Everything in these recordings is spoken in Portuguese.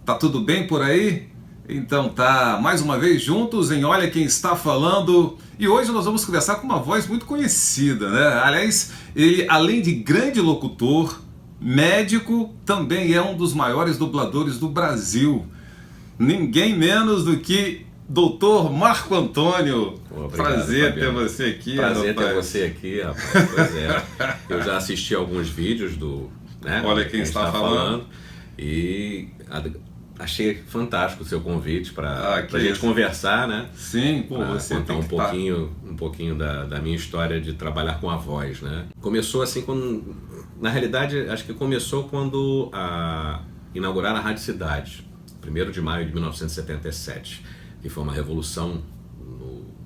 Tá tudo bem por aí? Então tá, mais uma vez juntos em Olha Quem Está Falando. E hoje nós vamos conversar com uma voz muito conhecida, né? Aliás, ele, além de grande locutor, médico, também é um dos maiores dubladores do Brasil. Ninguém menos do que Dr. Marco Antônio. Obrigado, prazer Fabiano. ter você aqui, Prazer rapaz. ter você aqui, rapaz. Pois é. Eu já assisti alguns vídeos do Olha Quem Está Falando. E achei fantástico o seu convite para a gente isso. conversar, né? Sim, pô, Pra você contar tem que um pouquinho da minha história de trabalhar com a voz, né? Começou assim quando, na realidade, acho que começou quando inauguraram a Rádio Cidade, 1º de maio de 1977, que foi uma revolução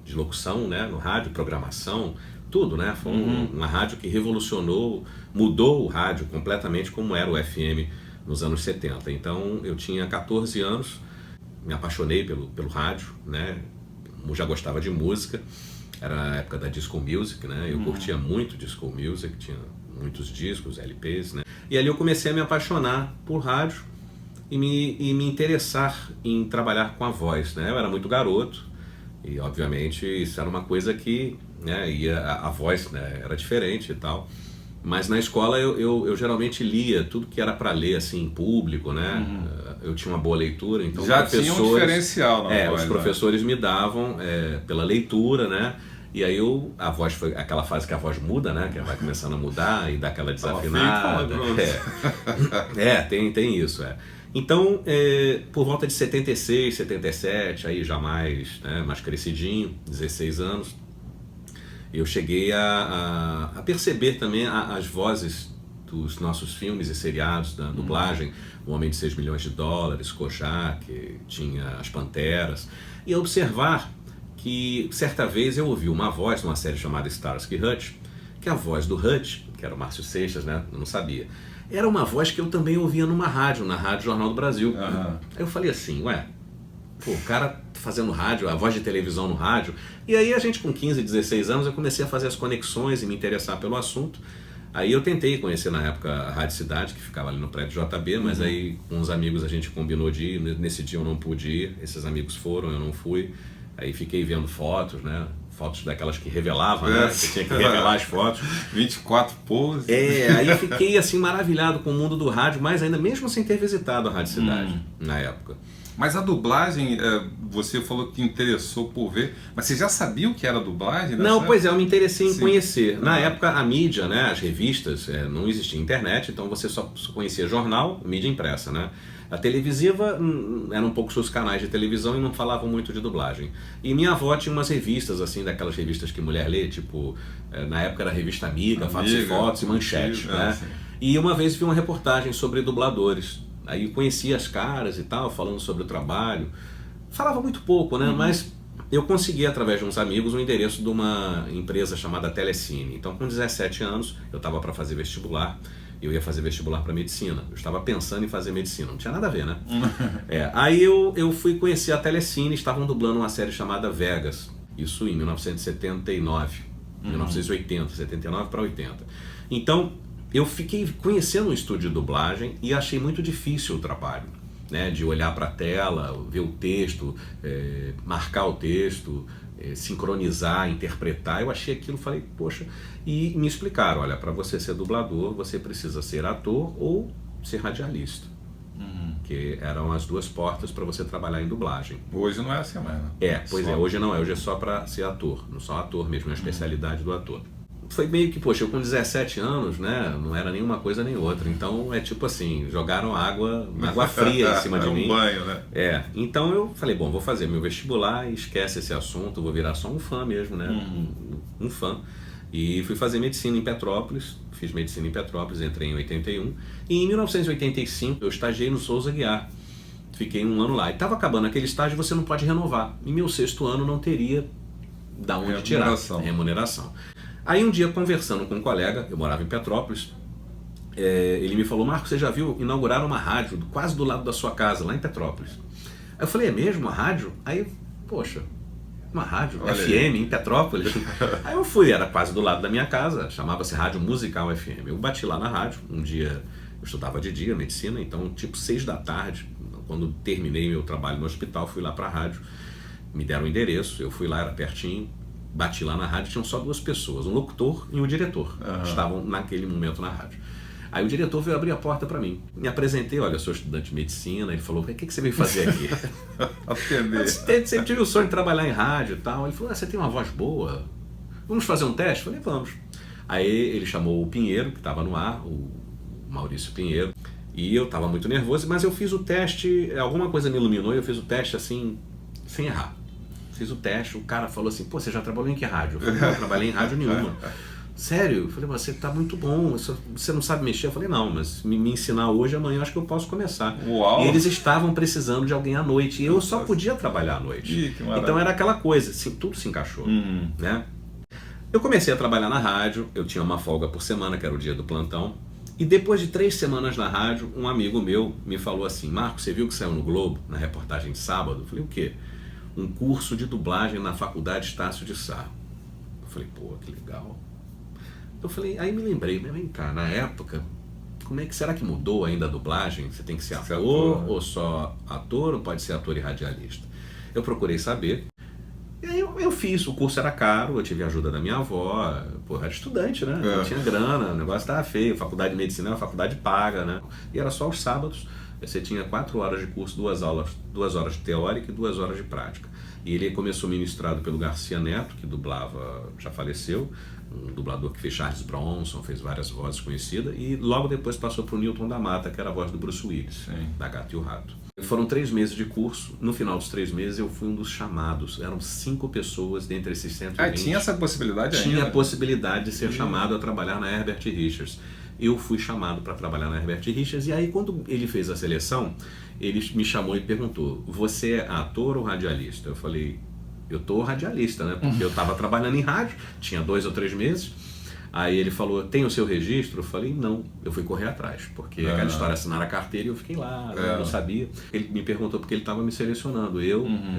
de locução, né? No rádio, programação, tudo, né? Foi uma rádio que revolucionou, mudou o rádio completamente como era o FM nos anos 70. Então eu tinha 14 anos, me apaixonei pelo rádio, né? Eu já gostava de música, era a época da disco music, né? Eu curtia muito disco music, tinha muitos discos, LPs, né? E ali eu comecei a me apaixonar por rádio e me interessar em trabalhar com a voz, né? Eu era muito garoto e obviamente isso era uma coisa que, né, a voz, né, era diferente e tal. Mas na escola eu geralmente lia tudo que era para ler assim em público, né? Eu tinha uma boa leitura, então já os professores, tinha um diferencial na voz, os professores me davam pela leitura, né? E aí a voz foi aquela fase que a voz muda, né? Que vai começando a mudar e dá aquela desafinada. Tem isso, Então, por volta de 76, 77, aí já mais, né, mais crescidinho, 16 anos, eu cheguei a perceber também as vozes dos nossos filmes e seriados da dublagem, O Homem de 6 Milhões de Dólares, Kojak, tinha As Panteras, e observar que certa vez eu ouvi uma voz numa série chamada Starsky e Hutch, que a voz do Hutch, que era o Márcio Seixas, né, eu não sabia, era uma voz que eu também ouvia na Rádio Jornal do Brasil. Aí eu falei assim, o cara fazendo rádio, a voz de televisão no rádio. E aí a gente com 15, 16 anos eu comecei a fazer as conexões e me interessar pelo assunto. Aí eu tentei conhecer na época a Rádio Cidade, que ficava ali no prédio JB, mas aí com uns amigos a gente combinou de ir. Nesse dia eu não pude ir, esses amigos foram, eu não fui. Aí fiquei vendo fotos, né? Fotos daquelas que revelavam, né? Você tinha que revelar as fotos. 24 poses. Aí fiquei assim maravilhado com o mundo do rádio, mas ainda mesmo sem ter visitado a Rádio Cidade na época. Mas a dublagem, você falou que interessou por ver, mas você já sabia o que era dublagem? Não, pois eu me interessei em conhecer. Na época, a mídia, né, as revistas, não existia internet, então você só conhecia jornal, mídia impressa, né? A televisiva, eram poucos os canais de televisão e não falavam muito de dublagem. E minha avó tinha umas revistas, assim, daquelas revistas que mulher lê, tipo, na época era a revista Amiga, Fatos e Fotos e Manchete, né? E uma vez vi uma reportagem sobre dubladores. Aí eu conhecia as caras e tal, falando sobre o trabalho. Falava muito pouco, né? Mas eu consegui, através de uns amigos, o endereço de uma empresa chamada Telecine. Então, com 17 anos, eu estava para fazer vestibular. Eu ia fazer vestibular para medicina. Eu estava pensando em fazer medicina. Não tinha nada a ver, né? Aí eu fui conhecer a Telecine. Estavam dublando uma série chamada Vegas. Isso em 1979. 1980. 79 para 80. Então, eu fiquei conhecendo um estúdio de dublagem e achei muito difícil o trabalho, né? De olhar para a tela, ver o texto, marcar o texto, sincronizar, interpretar. Eu achei aquilo, falei, poxa, e me explicaram, olha, para você ser dublador, você precisa ser ator ou ser radialista, que eram as duas portas para você trabalhar em dublagem. Hoje não é assim mais, né? Hoje não é, hoje é só para ser ator, não só ator mesmo, é a especialidade do ator. Foi meio que, poxa, eu com 17 anos, né, não era nenhuma coisa nem outra, então é tipo assim, jogaram água fria em cima de mim. Banho, né? Então eu falei, bom, vou fazer meu vestibular, esquece esse assunto, vou virar só um fã mesmo, né, um fã. E fui fazer medicina em Petrópolis, fiz medicina em Petrópolis, entrei em 81, e em 1985 eu estagiei no Souza Aguiar, fiquei um ano lá, e estava acabando aquele estágio, você não pode renovar, e meu 6º ano não teria da onde tirar remuneração. Aí um dia, conversando com um colega, eu morava em Petrópolis, ele me falou, Marco, você já viu inaugurar uma rádio quase do lado da sua casa, lá em Petrópolis? Aí eu falei, é mesmo, uma rádio? Aí, poxa, uma rádio FM em Petrópolis? Aí eu fui, era quase do lado da minha casa, chamava-se Rádio Musical FM. Eu bati lá na rádio, um dia eu estudava de dia, medicina, então tipo 6 da tarde, Quando terminei meu trabalho no hospital, fui lá para a rádio, me deram o endereço, eu fui lá, era pertinho, bati lá na rádio, tinham só 2 pessoas, um locutor e um diretor, estavam naquele momento na rádio. Aí o diretor veio abrir a porta para mim. Me apresentei, olha, eu sou estudante de medicina. Ele falou, o que você veio fazer aqui? Eu sempre tive o sonho de trabalhar em rádio e tal. Ele falou, você tem uma voz boa, vamos fazer um teste? Eu falei, vamos. Aí ele chamou o Pinheiro, que estava no ar, o Maurício Pinheiro, e eu estava muito nervoso, mas eu fiz o teste, alguma coisa me iluminou e eu fiz o teste assim, sem errar. Fiz o teste, o cara falou assim, pô, você já trabalhou em que rádio? Eu falei, não trabalhei em rádio nenhuma. Sério? Eu falei, você tá muito bom, você não sabe mexer? Eu falei, não, mas me ensinar hoje, amanhã eu acho que eu posso começar. Uau. E eles estavam precisando de alguém à noite, e eu só podia trabalhar à noite. Então era aquela coisa, assim, tudo se encaixou, né? Eu comecei a trabalhar na rádio, eu tinha uma folga por semana, que era o dia do plantão, e depois de 3 semanas na rádio, um amigo meu me falou assim, Marco, você viu que saiu no Globo, na reportagem de sábado? Eu falei, o quê? Um curso de dublagem na Faculdade Estácio de Sá. Eu falei, pô, que legal. Eu falei, aí me lembrei, mas vem cá, na época, como é que será que mudou ainda a dublagem? Você tem que ser ator, ou só ator, ou pode ser ator e radialista? Eu procurei saber, e aí eu fiz, o curso era caro, eu tive a ajuda da minha avó, pô, eu era estudante, né? Eu tinha grana, o negócio estava feio, faculdade de medicina é uma faculdade paga, né? E era só aos sábados, você tinha 4 horas de curso, 2 horas de teórica e 2 horas de prática. E ele começou ministrado pelo Garcia Neto, que dublava, já faleceu, um dublador que fez Charles Bronson, fez várias vozes conhecidas, e logo depois passou para o Newton da Mata, que era a voz do Bruce Willis, da Gato e o Rato. Foram 3 meses de curso, no final dos 3 meses eu fui um dos chamados, eram 5 pessoas dentre esses 120. Tinha essa possibilidade ainda? Tinha a possibilidade de ser chamado a trabalhar na Herbert Richards. Eu fui chamado para trabalhar na Herbert Richards, e aí quando ele fez a seleção, ele me chamou e perguntou, você é ator ou radialista? Eu falei, eu tô radialista, né? Porque eu estava trabalhando em rádio, tinha 2 ou 3 meses. Aí ele falou, tem o seu registro? Eu falei, não. Eu fui correr atrás, porque aquela história, assinar a carteira, e eu fiquei lá, não sabia. Ele me perguntou porque ele estava me selecionando.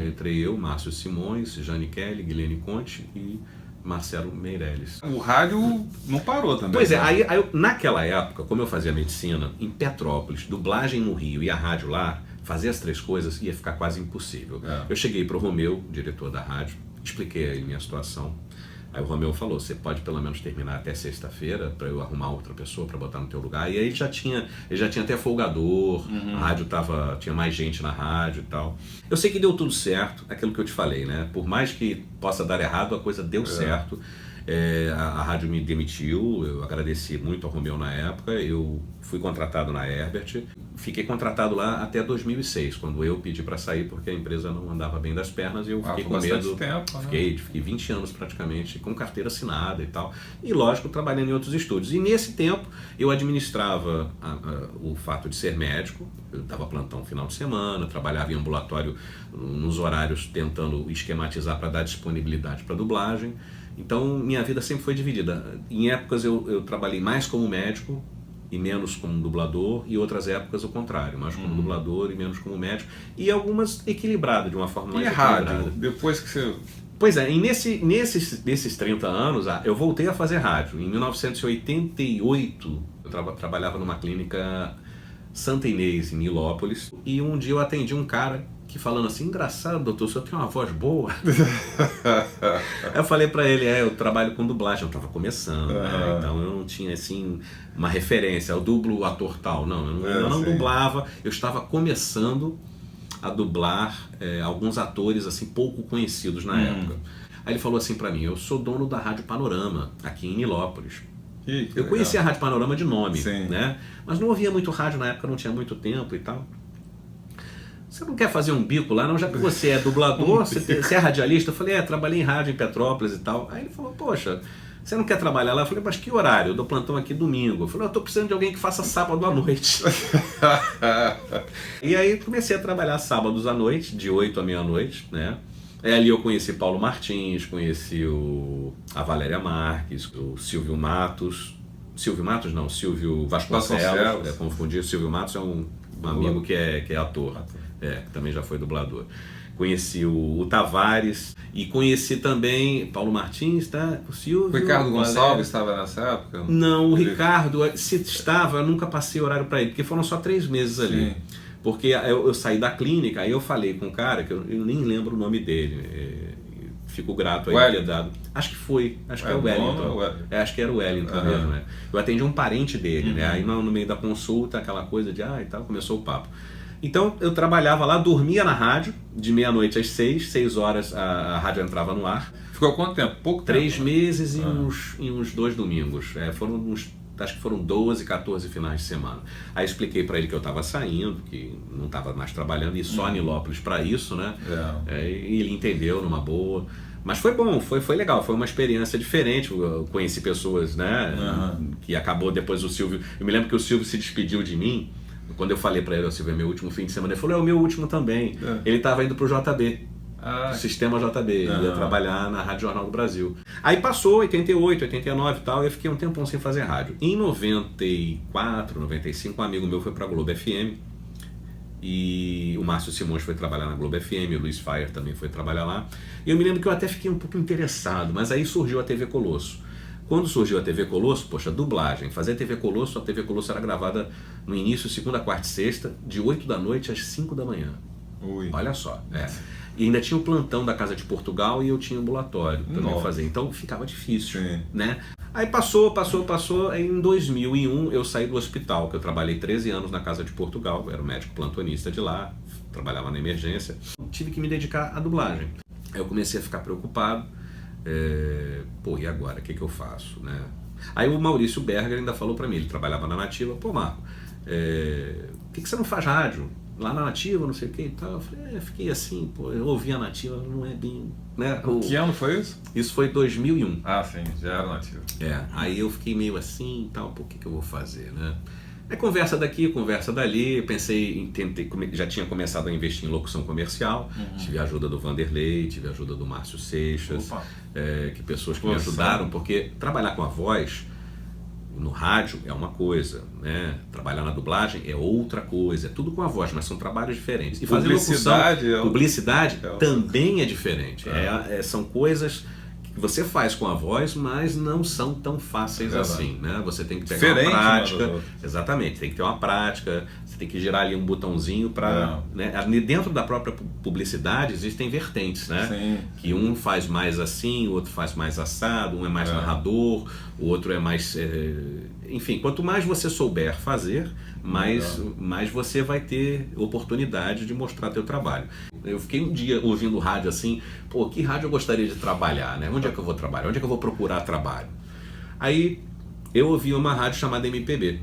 Entrei eu, Márcio Simões, Jane Kelly, Guilherme Conte e Marcelo Meirelles. O rádio não parou também. Pois é, aí naquela época, como eu fazia medicina, em Petrópolis, dublagem no Rio e a rádio lá, fazer as 3 coisas ia ficar quase impossível. Eu cheguei para o Romeu, diretor da rádio, expliquei a minha situação. Aí o Romeu falou, você pode pelo menos terminar até sexta-feira para eu arrumar outra pessoa para botar no teu lugar. E aí ele já tinha até folgador, a rádio tinha mais gente na rádio e tal. Eu sei que deu tudo certo, aquilo que eu te falei, né? Por mais que possa dar errado, a coisa deu certo. A rádio me demitiu, eu agradeci muito ao Romeu na época, eu fui contratado na Herbert, fiquei contratado lá até 2006, quando eu pedi para sair porque a empresa não andava bem das pernas e eu fiquei com medo. Tempo, né? Fiquei 20 anos praticamente com carteira assinada e tal, e lógico, trabalhando em outros estúdios. E nesse tempo eu administrava o fato de ser médico, eu dava plantão no final de semana, trabalhava em ambulatório nos horários tentando esquematizar para dar disponibilidade para dublagem. Então minha vida sempre foi dividida. Em épocas eu trabalhei mais como médico e menos como dublador, e outras épocas o contrário, mais como dublador e menos como médico, e algumas equilibradas de uma forma mais equilibrada. Rádio, depois que você... Pois é, e nesses 30 anos eu voltei a fazer rádio. Em 1988 eu trabalhava numa clínica Santa Inês, em Nilópolis, e um dia eu atendi um cara que falando assim, engraçado, doutor, o senhor tem uma voz boa. Eu falei pra ele, eu trabalho com dublagem, eu tava começando, né? Então eu não tinha assim uma referência, eu dublo ator tal, não, eu não dublava, eu estava começando a dublar alguns atores assim pouco conhecidos na época. Aí ele falou assim pra mim, eu sou dono da Rádio Panorama, aqui em Nilópolis. Eu conhecia a Rádio Panorama de nome, né? Mas não ouvia muito rádio na época, não tinha muito tempo e tal. Você não quer fazer um bico lá, não? Já que você é dublador, você é radialista? Eu falei, trabalhei em rádio em Petrópolis e tal. Aí ele falou, poxa, você não quer trabalhar lá? Eu falei, mas que horário? Eu dou plantão aqui domingo. Eu falei, eu tô precisando de alguém que faça sábado à noite. E aí comecei a trabalhar sábados à noite, de 8 à meia-noite, né? Ali eu conheci Paulo Martins, conheci a Valéria Marques, o Silvio Matos. Silvio Matos não, Silvio Vasconcelos. Confundi, o Silvio Matos é um amigo que é ator. Que também já foi dublador. Conheci o Tavares e conheci também Paulo Martins, tá? O Silvio. O Ricardo Gonçalves estava nessa época? Não, o Ricardo, se estava, eu nunca passei horário para ele, porque foram só 3 meses ali. Porque eu saí da clínica, aí eu falei com um cara, que eu nem lembro o nome dele, fico grato aí ter dado. Acho que foi, acho que é o Wellington. Acho que era o Wellington mesmo, né? Eu atendi um parente dele, né? Aí no meio da consulta, aquela coisa de e tal, começou o papo. Então eu trabalhava lá, dormia na rádio, de meia-noite às 6 horas a rádio entrava no ar. Ficou quanto tempo? Pouco tempo? 3 meses e uns 2 domingos. Acho que foram 12, 14 finais de semana. Aí expliquei para ele que eu estava saindo, que não estava mais trabalhando, e só Nilópolis para isso, né? E ele entendeu numa boa. Mas foi bom, foi legal, foi uma experiência diferente. Eu conheci pessoas, né? Que acabou depois o Silvio. Eu me lembro que o Silvio se despediu de mim. Quando eu falei para ele, o Silvio, é meu último fim de semana, ele falou, é o meu último também. Ele estava indo pro JB. O sistema JB, ia trabalhar na Rádio Jornal do Brasil. Aí passou 88, 89 e tal, eu fiquei um tempão sem fazer rádio. Em 94, 95, um amigo meu foi pra Globo FM, e o Márcio Simões foi trabalhar na Globo FM, o Luiz Fire também foi trabalhar lá. E eu me lembro que eu até fiquei um pouco interessado, mas aí surgiu a TV Colosso. Quando surgiu a TV Colosso, poxa, dublagem. Fazer TV Colosso, a TV Colosso era gravada no início, segunda, quarta e sexta, de 8 da noite às 5 da manhã. Olha só, E ainda tinha o plantão da Casa de Portugal e eu tinha ambulatório também fazer. Então ficava difícil, né? Aí passou. Aí em 2001 eu saí do hospital, que eu trabalhei 13 anos na Casa de Portugal. Eu era o médico plantonista de lá, trabalhava na emergência. Tive que me dedicar à dublagem. Aí eu comecei a ficar preocupado. E agora? O que eu faço, né? Aí o Maurício Berger ainda falou pra mim, ele trabalhava na Nativa. Pô, Marco, por que você não faz rádio? Lá na Nativa, não sei o que e tal. Eu falei, fiquei assim, eu ouvi a Nativa, não é bem... Né? Que ano foi isso? Isso foi 2001. Ah, sim, já era Nativa. Aí eu fiquei meio assim e tal, o que eu vou fazer, né? Aí conversa daqui, conversa dali, pensei, já tinha começado a investir em locução comercial, tive a ajuda do Vanderlei, tive a ajuda do Márcio Seixas, que pessoas que me ajudaram, porque trabalhar com a voz no rádio é uma coisa, né? Trabalhar na dublagem é outra coisa, é tudo com a voz, mas são trabalhos diferentes. E fazer publicidade também é diferente, são coisas que você faz com a voz, mas não são tão fáceis assim, né? Você tem que pegar uma prática, exatamente, tem que ter uma prática, você tem que girar ali um botãozinho para, né? Dentro da própria publicidade existem vertentes, né? Sim. Que um faz mais assim, o outro faz mais assado, um é mais narrador, o outro é mais, enfim, quanto mais você souber fazer, mais você vai ter oportunidade de mostrar teu trabalho. Eu fiquei um dia ouvindo rádio assim, que rádio eu gostaria de trabalhar, né? Onde é que eu vou trabalhar? Onde é que eu vou procurar trabalho? Aí eu ouvi uma rádio chamada MPB,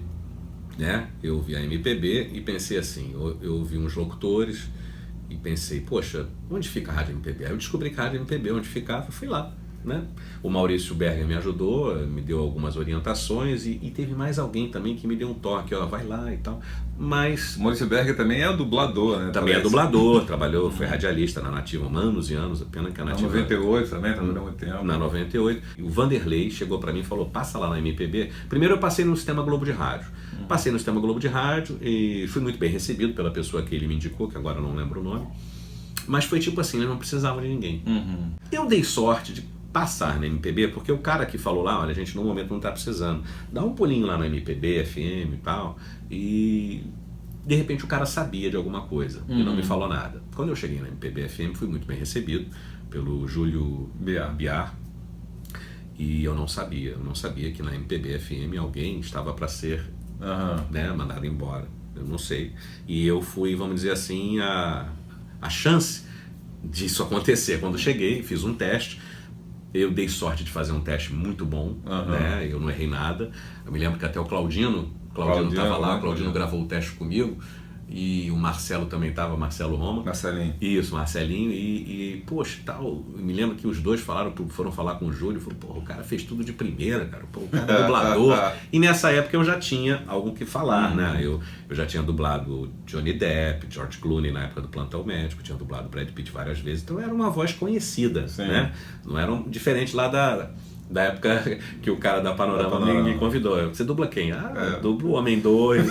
né? Eu ouvi a MPB e pensei assim, eu ouvi uns locutores e pensei, poxa, onde fica a rádio MPB? Aí eu descobri que a rádio MPB, onde ficava, fui lá. Né? O Maurício Berger me ajudou, me deu algumas orientações e teve mais alguém também que me deu um toque, vai lá e tal. Mas o Maurício Berger também é dublador, né? Também é dublador, trabalhou, foi radialista na Nativa há anos e anos, pena que a Nativa... Na 98 também, trabalhou muito tempo. Na 98. E o Vanderlei chegou para mim e falou, passa lá na MPB. Primeiro eu passei no Sistema Globo de Rádio. Passei no Sistema Globo de Rádio e fui muito bem recebido pela pessoa que ele me indicou, que agora eu não lembro o nome. Mas foi tipo assim, eles não precisavam de ninguém. Eu dei sorte de passar na MPB, porque o cara que falou lá, olha, a gente no momento não está precisando, dá um pulinho lá no MPB, FM e tal, e de repente o cara sabia de alguma coisa e não me falou nada. Quando eu cheguei na MPB FM, fui muito bem recebido pelo Júlio Biar, e eu não sabia que na MPB FM alguém estava para ser né, mandado embora, eu não sei, e eu fui, vamos dizer assim, a chance disso acontecer. Quando cheguei, fiz um teste. Eu dei sorte de fazer um teste muito bom, né? Eu não errei nada. Eu me lembro que até o Claudino estava lá, o Claudino gravou o teste comigo. E o Marcelo também estava, Marcelo Roma. Marcelinho. Isso, Marcelinho. Poxa, tal. Eu me lembro que os dois foram falar com o Júlio. Falaram, o cara fez tudo de primeira, cara. O cara é dublador. E nessa época eu já tinha algo que falar, né? Eu já tinha dublado Johnny Depp, George Clooney na época do Plantão Médico, tinha dublado Brad Pitt várias vezes. Então era uma voz conhecida, né? Não era diferente lá Da época que o cara da Panorama me convidou. Você dubla quem? Eu dublo o Homem 2,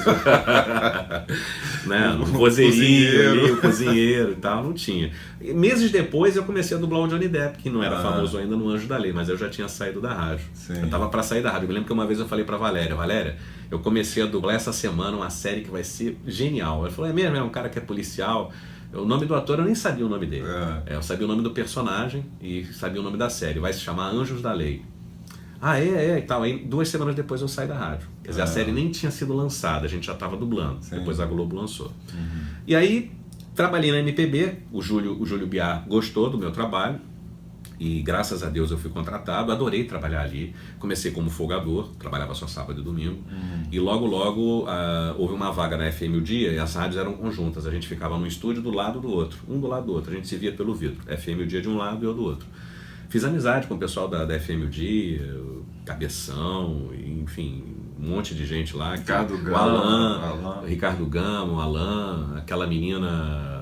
né? O vozerio ali, o cozinheiro e tal, não tinha. E meses depois eu comecei a dublar o Johnny Depp, que não era famoso ainda no Anjo da Lei, mas eu já tinha saído da rádio. Sim. Eu tava pra sair da rádio. Eu me lembro que uma vez eu falei pra Valéria, eu comecei a dublar essa semana uma série que vai ser genial. Ela falou, é mesmo? É um cara que é policial. O nome do ator eu nem sabia o nome dele. Eu sabia o nome do personagem e sabia o nome da série. Vai se chamar Anjos da Lei. E tal. Aí 2 semanas depois eu saí da rádio. Quer dizer, a série nem tinha sido lançada, a gente já estava dublando. Sim. Depois a Globo lançou. E aí trabalhei na MPB, o Júlio Biar gostou do meu trabalho. E graças a Deus eu fui contratado, adorei trabalhar ali. Comecei como folgador, trabalhava só sábado e domingo. E logo houve uma vaga na FM O Dia e as rádios eram conjuntas. A gente ficava num estúdio do lado do outro, um do lado do outro. A gente se via pelo vidro, FM O Dia de um lado e eu do outro. Fiz amizade com o pessoal da FM O Dia, Cabeção, enfim, um monte de gente lá. Ricardo Gama, o Alan, aquela menina...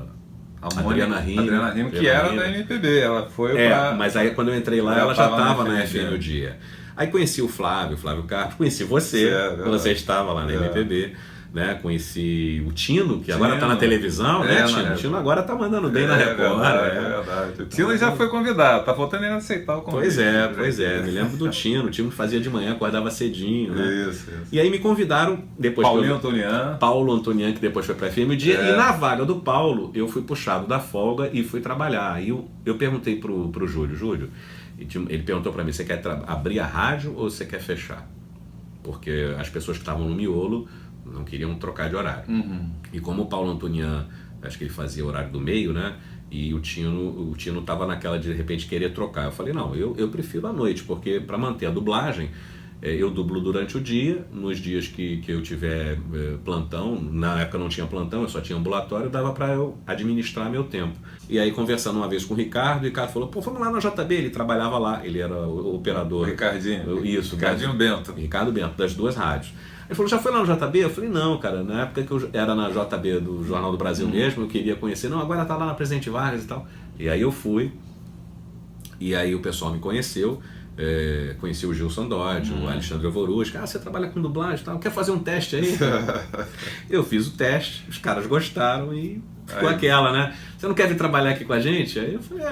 Adriana Rime, que era da MPB, ela foi pra... Mas aí quando eu entrei lá, ela já estava na FM O Dia. Aí conheci o Flávio Carlos, conheci você, quando você estava lá na MPB, né? Conheci o Tino, que agora está na televisão, né, Tino? O Tino agora está mandando bem na Record. É verdade. O Tino já foi convidado, tá faltando ele aceitar o convite. Pois é, me lembro do Tino, o Tino que fazia de manhã, acordava cedinho, né? Isso. E aí me convidaram, depois Paulo Antonian, que depois foi para FM O Dia, e na vaga do Paulo, eu fui puxado da folga e fui trabalhar. Aí eu perguntei pro Júlio, ele perguntou para mim, você quer abrir a rádio ou você quer fechar? Porque as pessoas que estavam no miolo não queriam trocar de horário. E como o Paulo Antonian, acho que ele fazia horário do meio, né? E o Tino tava naquela de repente querer trocar. Eu falei, não, eu prefiro a noite, porque para manter a dublagem, eu dublo durante o dia, nos dias que eu tiver plantão, na época não tinha plantão, eu só tinha ambulatório, dava para eu administrar meu tempo. E aí conversando uma vez com o Ricardo falou, pô, vamos lá na JB, ele trabalhava lá, ele era o operador. O Ricardinho. Isso. Ricardinho Bento. Ricardo Bento, das 2 rádios. Ele falou, já foi lá no JB? Eu falei, não, cara, na época que eu era na JB do Jornal do Brasil mesmo, eu queria conhecer, não, agora tá lá na Presidente Vargas e tal. E aí eu fui, e aí o pessoal me conheceu, conheci o Gilson Dodge, o Alexandre Alvorusca, você trabalha com dublagem e tal, quer fazer um teste aí? Eu fiz o teste, os caras gostaram e ficou aquela, né? Você não quer vir trabalhar aqui com a gente? Aí eu falei,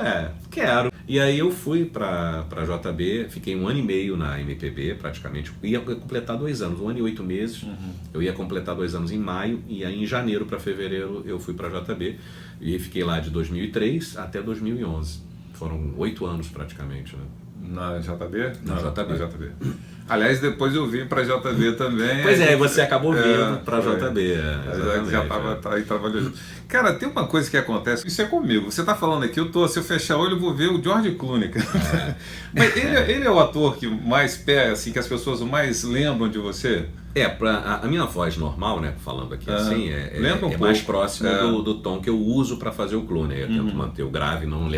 quero. E aí eu fui pra JB, fiquei 1 ano e meio na MPB, praticamente. Ia completar 2 anos, 1 ano e 8 meses. Eu ia completar 2 anos em maio, e aí em janeiro para fevereiro eu fui pra JB. E fiquei lá de 2003 até 2011. Foram 8 anos praticamente, né? Na JB? Na JB. Aliás, depois eu vim para JB também. Pois e você acabou vindo para JB. Já estava aí trabalhando. Cara, tem uma coisa que acontece, isso é comigo. Você está falando aqui, se eu fechar o olho, eu vou ver o George Clooney. Mas ele é o ator que mais pega, assim, que as pessoas mais lembram de você? A minha voz normal, né, falando aqui assim, é mais próxima do tom que eu uso para fazer o Clooney. Eu tento manter o grave, não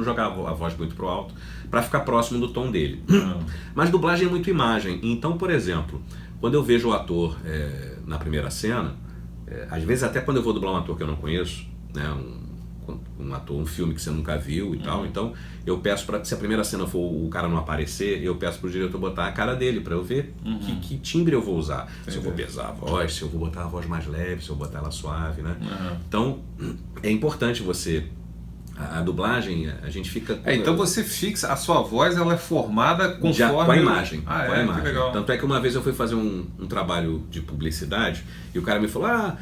jogar a voz muito pro alto, para ficar próximo do tom dele. Mas dublagem é muito imagem. Então, por exemplo, quando eu vejo o ator na primeira cena, às vezes até quando eu vou dublar um ator que eu não conheço, né, um filme que você nunca viu e tal, então eu peço se a primeira cena for o cara não aparecer, eu peço pro diretor botar a cara dele para eu ver que timbre eu vou usar. Entendi. Se eu vou pesar a voz, se eu vou botar a voz mais leve, se eu vou botar ela suave, né? Então é importante você... A dublagem, a gente fica... então você fixa, a sua voz ela é formada conforme... com a imagem. Com a imagem. Que legal. Tanto é que uma vez eu fui fazer um trabalho de publicidade e o cara me falou,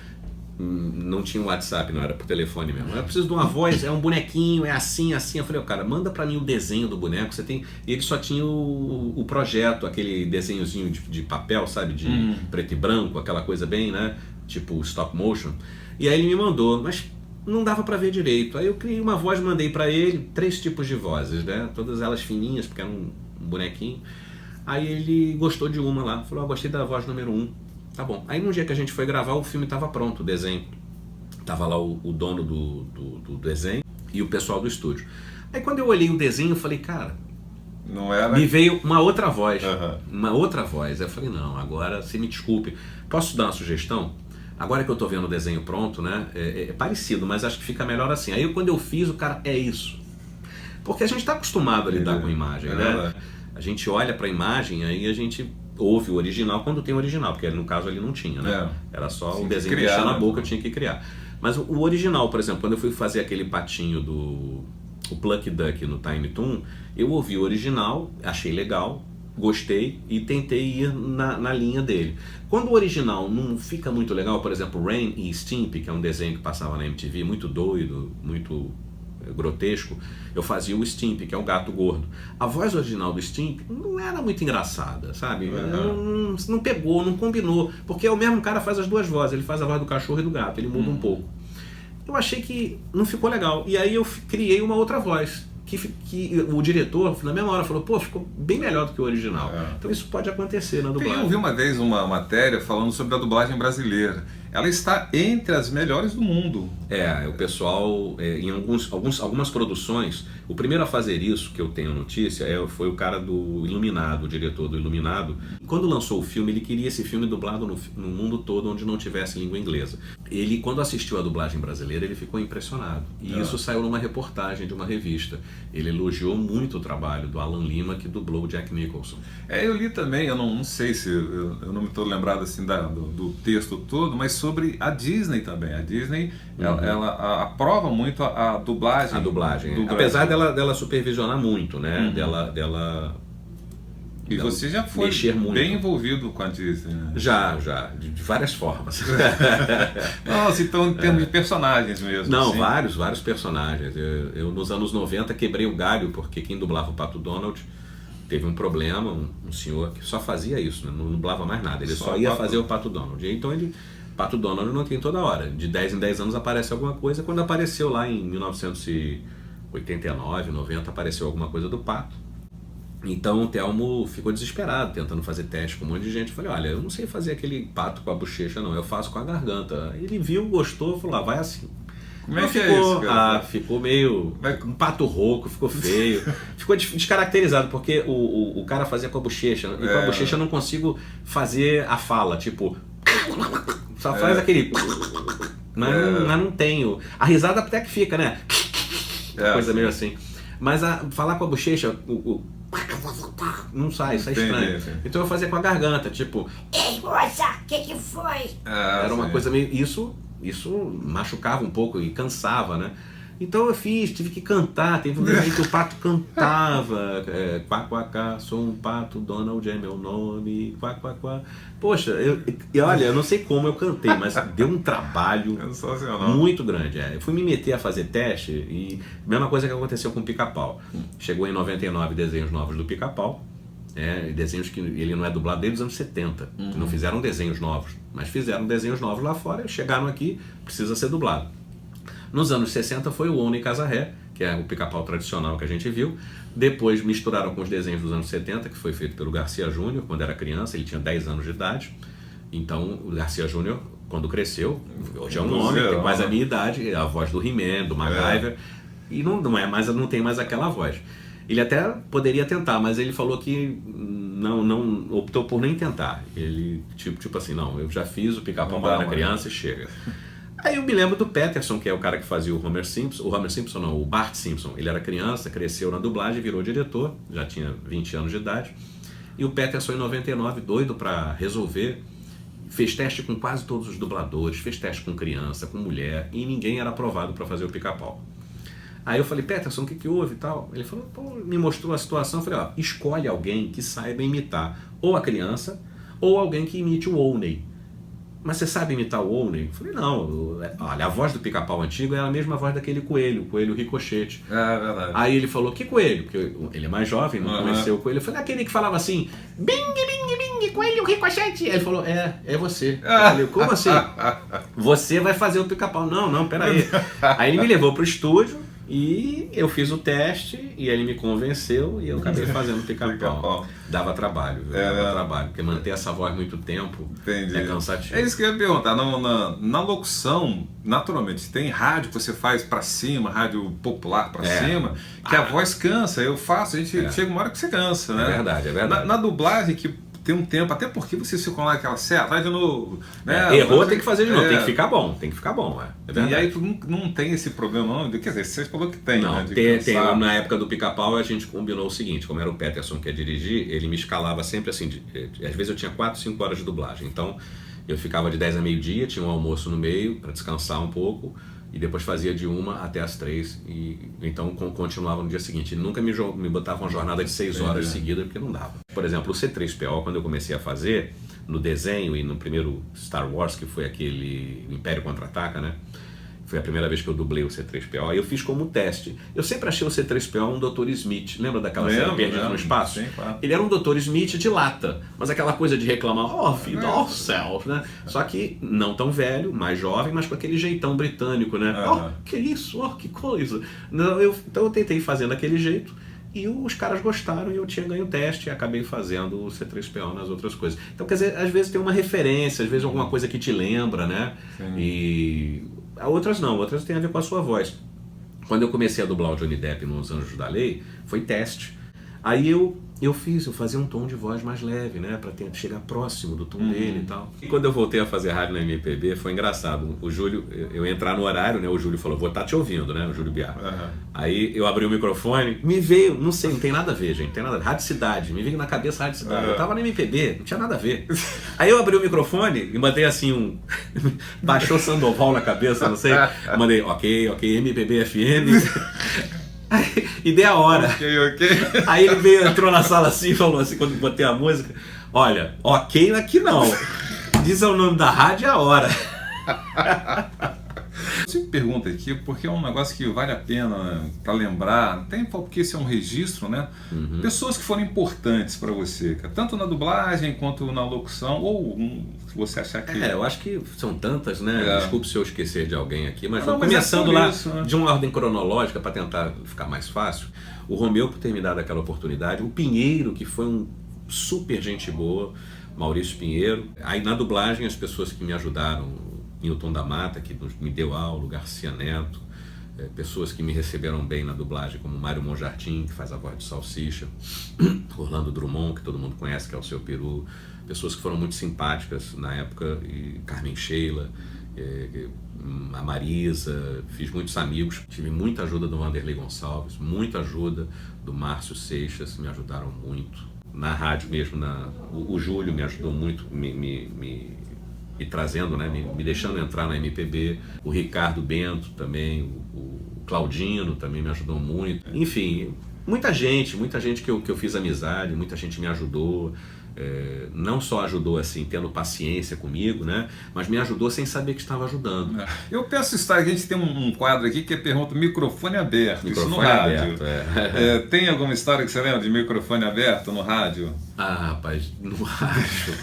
não tinha WhatsApp, não era por telefone mesmo. Eu preciso de uma voz, é um bonequinho, é assim, assim. Eu falei, cara, manda pra mim o desenho do boneco. Você tem... E ele só tinha o projeto, aquele desenhozinho de papel, sabe? De preto e branco, aquela coisa bem, né? Tipo stop motion. E aí ele me mandou, mas não dava pra ver direito. Aí eu criei uma voz, mandei pra ele 3 tipos de vozes, né? Todas elas fininhas, porque era um bonequinho. Aí ele gostou de uma lá, falou, gostei da voz número 1. Tá bom. Aí no dia que a gente foi gravar, o filme tava pronto, o desenho. Tava lá o dono do desenho e o pessoal do estúdio. Aí quando eu olhei o desenho, eu falei, cara, não era... me veio uma outra voz. Uma outra voz. Aí eu falei, não, agora você me desculpe. Posso dar uma sugestão? Agora que eu tô vendo o desenho pronto, né? É parecido, mas acho que fica melhor assim. Aí quando eu fiz, o cara, é isso. Porque a gente tá acostumado a lidar com imagem, né? gente olha para a imagem, aí a gente ouve o original quando tem o original, porque no caso ali não tinha, né? Era só o desenho que deixar na boca, eu tinha que criar. Mas o original, por exemplo, quando eu fui fazer aquele patinho o Plucky Duck no Tiny Toon, eu ouvi o original, achei legal, gostei e tentei ir na linha dele. Quando o original não fica muito legal, por exemplo, Ren e Stimpy, que é um desenho que passava na MTV, muito doido, muito grotesco, eu fazia o Stimpy, que é o gato gordo. A voz original do Stimpy não era muito engraçada, sabe? Não pegou, não combinou, porque o mesmo cara faz as duas vozes, ele faz a voz do cachorro e do gato, ele muda um pouco. Eu achei que não ficou legal, e aí eu criei uma outra voz, que o diretor, na mesma hora, falou, pô, ficou bem melhor do que o original. Então isso pode acontecer na dublagem. Eu vi uma vez uma matéria falando sobre a dublagem brasileira. Ela está entre as melhores do mundo. O pessoal, em algumas produções, o primeiro a fazer isso, que eu tenho notícia, foi o cara do Iluminado, o diretor do Iluminado. Quando lançou o filme, ele queria esse filme dublado no mundo todo, onde não tivesse língua inglesa. Ele, quando assistiu a dublagem brasileira, ele ficou impressionado. E isso saiu numa reportagem de uma revista. Ele elogiou muito o trabalho do Alan Lima, que dublou o Jack Nicholson. Eu li também, eu não sei se, eu não me estou lembrado assim do texto todo, mas sobre a Disney também. A Disney, ela aprova muito a dublagem. A dublagem. Apesar dela supervisionar muito, né? Dela e você já foi bem envolvido com a Disney, né? Já, de várias formas. Nossa, então em termos de personagens mesmo. Não, assim. vários personagens. Eu nos anos 90 quebrei o galho, porque quem dublava o Pato Donald teve um problema, um senhor que só fazia isso, né? Não dublava mais nada, ele só ia fazer o Pato Donald. Então Pato Donald não tem toda hora, de 10 em 10 anos aparece alguma coisa. Quando apareceu lá em 1989, 90, apareceu alguma coisa do Pato. Então o Telmo ficou desesperado, tentando fazer teste com um monte de gente. Eu falei, olha, eu não sei fazer aquele pato com a bochecha não, eu faço com a garganta. Ele viu, gostou, falou, vai assim. Como é que é isso, cara? Ficou meio um pato rouco, ficou feio, ficou descaracterizado, porque o cara fazia com a bochecha, e com a bochecha eu não consigo fazer a fala, tipo, só faz aquele, mas não tenho, a risada até que fica, né, coisa meio assim, mas falar com a bochecha, não sai estranho. Então eu fazia com a garganta, tipo, ei moça, que foi? Era uma coisa meio, isso machucava um pouco e cansava, né? Então eu tive que cantar, teve um momento que o pato cantava, quá, quá, quá, sou um pato, Donald é meu nome, quá, quá, quá. Poxa, olha, eu não sei como eu cantei, mas deu um trabalho muito grande. Eu fui me meter a fazer teste e mesma coisa que aconteceu com o Pica-Pau. Chegou em 99 desenhos novos do Pica-Pau, desenhos que ele não é dublado desde os anos 70, não fizeram desenhos novos, mas fizeram desenhos novos lá fora, chegaram aqui, precisa ser dublado. Nos anos 60 foi o Oni Casarré, que é o Pica-Pau tradicional que a gente viu. Depois misturaram com os desenhos dos anos 70, que foi feito pelo Garcia Júnior, quando era criança, ele tinha 10 anos de idade. Então o Garcia Júnior, quando cresceu, hoje é um homem, tem quase a minha idade, a voz do He-Man, do MacGyver, e não tem mais aquela voz. Ele até poderia tentar, mas ele falou que não optou por nem tentar. Ele, tipo assim, não, eu já fiz o Pica-Pau quando era criança e chega. Aí eu me lembro do Peterson, que é o cara que fazia o Homer Simpson. O Homer Simpson não, o Bart Simpson. Ele era criança, cresceu na dublagem, virou diretor, já tinha 20 anos de idade. E o Peterson, em 99, doido para resolver, fez teste com quase todos os dubladores, fez teste com criança, com mulher, e ninguém era aprovado para fazer o Pica-Pau. Aí eu falei, Peterson, o que houve e tal? Ele falou, me mostrou a situação. Eu falei, escolhe alguém que saiba imitar ou a criança ou alguém que imite o Oney. Mas você sabe imitar o Oney? Eu falei, não, olha, a voz do Pica-Pau antigo é a mesma voz daquele coelho, o coelho Ricochete. É verdade. Aí ele falou, que coelho? Porque ele é mais jovem, não conheceu o coelho. Eu falei, aquele que falava assim, bing, bing, bing, coelho Ricochete. Aí ele falou, é você. Eu falei, como assim? Você vai fazer o Pica-Pau. Não, peraí. Aí ele me levou pro estúdio, e eu fiz o teste e ele me convenceu e eu acabei fazendo o Pica-Pau. Dava trabalho, dava trabalho, porque manter essa voz muito tempo é cansativo. É isso que eu ia perguntar. Na locução, naturalmente, tem rádio que você faz pra cima, rádio popular pra cima, que a voz cansa. Eu faço, a gente chega uma hora que você cansa, né? É verdade. Na dublagem, que ter um tempo, até porque você se coloca aquela seta, vai de novo. Né? Errou, tem que fazer de novo, tem que ficar bom, tem que ficar bom. E aí não tem esse problema, não. Quer dizer, você falou que tem, não, né? Tem, na época do Pica-Pau a gente combinou o seguinte, como era o Peterson que ia dirigir, ele me escalava sempre assim, às vezes eu tinha 4, 5 horas de dublagem, então eu ficava de 10 a meio-dia, tinha um almoço no meio para descansar um pouco, e depois fazia de 1 até as 3, e então continuava no dia seguinte. Ele nunca me botava uma jornada de 6 horas seguidas, porque não dava. Por exemplo, o C3PO, quando eu comecei a fazer, no desenho e no primeiro Star Wars, que foi aquele Império Contra-Ataca, né? Foi a primeira vez que eu dublei o C3PO, e eu fiz como teste. Eu sempre achei o C3PO um Dr. Smith. Lembra daquela cena Perdido no Espaço? Sim, claro. Ele era um Dr. Smith de lata, mas aquela coisa de reclamar, vida, céus, né? Só que não tão velho, mais jovem, mas com aquele jeitão britânico, né? Que isso, que coisa. Então eu tentei fazer daquele jeito, e os caras gostaram, e eu tinha ganho o teste, e acabei fazendo o C3PO nas outras coisas. Então, quer dizer, às vezes tem uma referência, às vezes alguma coisa que te lembra, né? Sim. E outras não, outras tem a ver com a sua voz. Quando eu comecei a dublar o Johnny Depp nos Anjos da Lei, foi teste. Aí eu fazia um tom de voz mais leve, né, pra chegar próximo do tom dele e tal. E quando eu voltei a fazer rádio na MPB, foi engraçado. O Júlio, eu entrar no horário, né, o Júlio falou, vou estar te ouvindo, né, o Júlio Biar. Aí eu abri o microfone, me veio, não sei, não tem nada a ver, gente, não tem nada a ver. Rádio Cidade, me veio na cabeça Rádio Cidade. Eu tava na MPB, não tinha nada a ver. Aí eu abri o microfone e mandei assim baixou Sandoval na cabeça, não sei. Eu mandei, ok, MPB FM. E dei a hora. Ok. Aí ele entrou na sala assim e falou assim, quando eu botei a música, olha, ok aqui não. Diz o nome da rádio e a hora. Você me pergunta aqui, porque é um negócio que vale a pena para lembrar, tem porque esse é um registro, né? Pessoas que foram importantes para você, tanto na dublagem quanto na locução, ou se você achar que... eu acho que são tantas, né? Desculpe se eu esquecer de alguém aqui, mas vamos mas começando lá isso, né? de uma ordem cronológica para tentar ficar mais fácil. O Romeu, por ter me dado aquela oportunidade, o Pinheiro, que foi um super gente boa, Maurício Pinheiro. Aí na dublagem, as pessoas que me ajudaram, Newton da Mata, que me deu aula, o Garcia Neto, pessoas que me receberam bem na dublagem, como Mário Monjardim, que faz a voz de Salsicha, Orlando Drummond, que todo mundo conhece, que é o Seu Peru, pessoas que foram muito simpáticas na época, e Carmen Sheila, a Marisa, fiz muitos amigos, tive muita ajuda do Vanderlei Gonçalves, muita ajuda do Márcio Seixas, me ajudaram muito. Na rádio mesmo, o Júlio me ajudou muito, me trazendo, né, me deixando entrar na MPB, o Ricardo Bento também, o Claudino também me ajudou muito. Enfim, muita gente que eu fiz amizade, muita gente me ajudou. Não só ajudou assim, tendo paciência comigo, né? Mas me ajudou sem saber que estava ajudando. Eu peço estar, a gente tem um quadro aqui que é pergunta microfone aberto, isso no rádio. Aberto, tem alguma história que você lembra de microfone aberto no rádio? Rapaz, no rádio.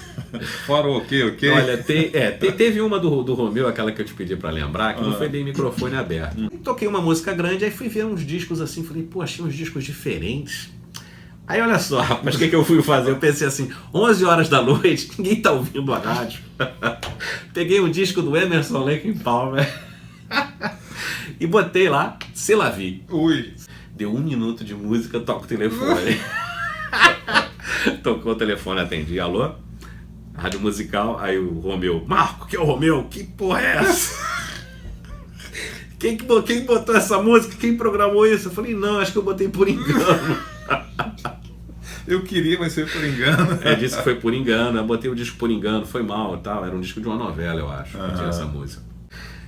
Fora o ok? Olha, teve uma do Romeu, aquela que eu te pedi para lembrar, que não foi bem microfone aberto. Toquei uma música grande, aí fui ver uns discos assim, falei, pô, achei uns discos diferentes. Aí olha só, rapaz, o que eu fui fazer? Eu pensei assim, 11 horas da noite, ninguém tá ouvindo a rádio. Peguei um disco do Emerson Lake Palmer e botei lá, Se La Vi. Ui. Deu 1 minuto de música, toco o telefone. Tocou o telefone, atendi, alô? Rádio musical, aí o Romeu, Marco, que é o Romeu? Que porra é essa? Quem botou essa música? Quem programou isso? Eu falei, não, acho que eu botei por engano. Eu queria, mas foi por engano. Disse que foi por engano, eu botei o disco por engano, foi mal e tal. Era um disco de uma novela, eu acho, que tinha essa música.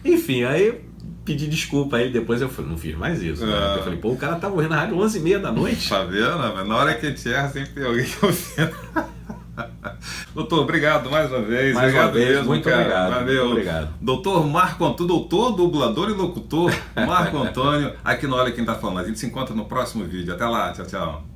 Enfim, aí pedi desculpa, aí depois eu não fiz mais isso. Né? Eu falei, pô, o cara tava ouvindo na rádio 11h30 da noite. Tá vendo? Mas na hora que a gente erra, sempre tem alguém ouvindo. Doutor, obrigado mais uma vez. Mais obrigado uma vez, mesmo, muito cara. obrigado. Valeu. Muito obrigado. Doutor Marco Antônio, doutor, dublador e locutor Marco Antônio, aqui no Olha Quem Tá Falando. A gente se encontra no próximo vídeo. Até lá, tchau, tchau.